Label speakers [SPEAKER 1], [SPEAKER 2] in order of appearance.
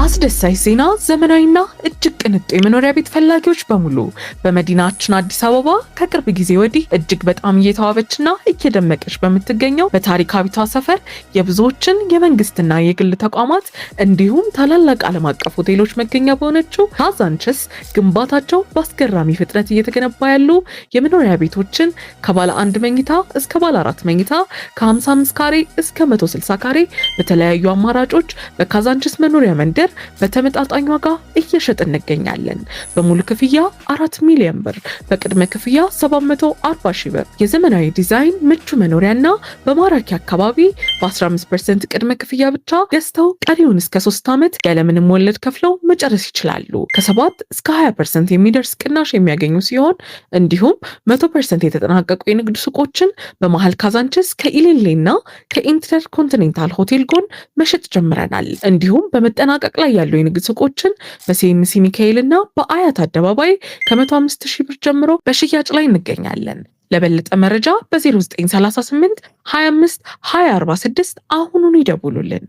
[SPEAKER 1] አስደሳች ዜና! ዘመናዊና እጅግ ቅንጡ የመኖሪያ ቤት ፈላጊዎች በሙሉ በመዲናችን አዲስ አበባ ከቅርብ ጊዜ ወዲህ እጅግ በጣም እየተዋበችና እየደመቀች በምትገኘው በታሪካዊቷ ሰፈር የብዙዎችን የመንግስትና የግል ተቋማት እንዲሁም ታላላቅ ዓለም አቀፍ ሆቴሎች መገኛ በሆነችው ካዛንችስ ግንባታቸው በአስገራሚ ፍጥነት እየተገነባ ያሉ የመኖሪያ ቤቶችን ከባለ 1 መኝታ እስከ ባለ 4 መኝታ ከ55 ካሬ እስከ 160 ካሬ በተለያዩ አማራጮች በካዛንችስ መኖሪያ መንደር በተመጣጣኝ ዋጋ እየሸጥ እንገኛለን። በሙሉ ክፍያ 4 ሚሊዮን ብር፣ በቅድመ ክፍያ 740 ሺህ ብር የዘመናዊ ዲዛይን ምቹ መኖሪያና በማራኪ አካባቢ በ15% ቅድመ ክፍያ ብቻ ገዝተው ቀሪውን እስከ 3 ዓመት ያለምንም ወለድ ከፍለው መጨረስ ይችላሉ። ከ7 እስከ 20% የሚደርስ ቅናሽ የሚያገኙ ሲሆን እንዲሁም 100% የተጠናቀቁ የንግድ ሱቆችን በመሃል ካዛንችስ ከኢሌሌና ከኢንተር ኮንቲኔንታል ሆቴል ጎን መሸጥ ጀምረናል። እንዲሁም በመጠናቀቅ ላይ ያሉ የንግድ ሱቆችን በሲኤምሲ ሚካኤል እና በአያት አደባባይ ከ105 ሺህ ብር ጀምሮ በሽያጭ ላይ እንገኛለን። ለበለጠ መረጃ በ0938 25 2046 አሁኑን ይደውሉልን።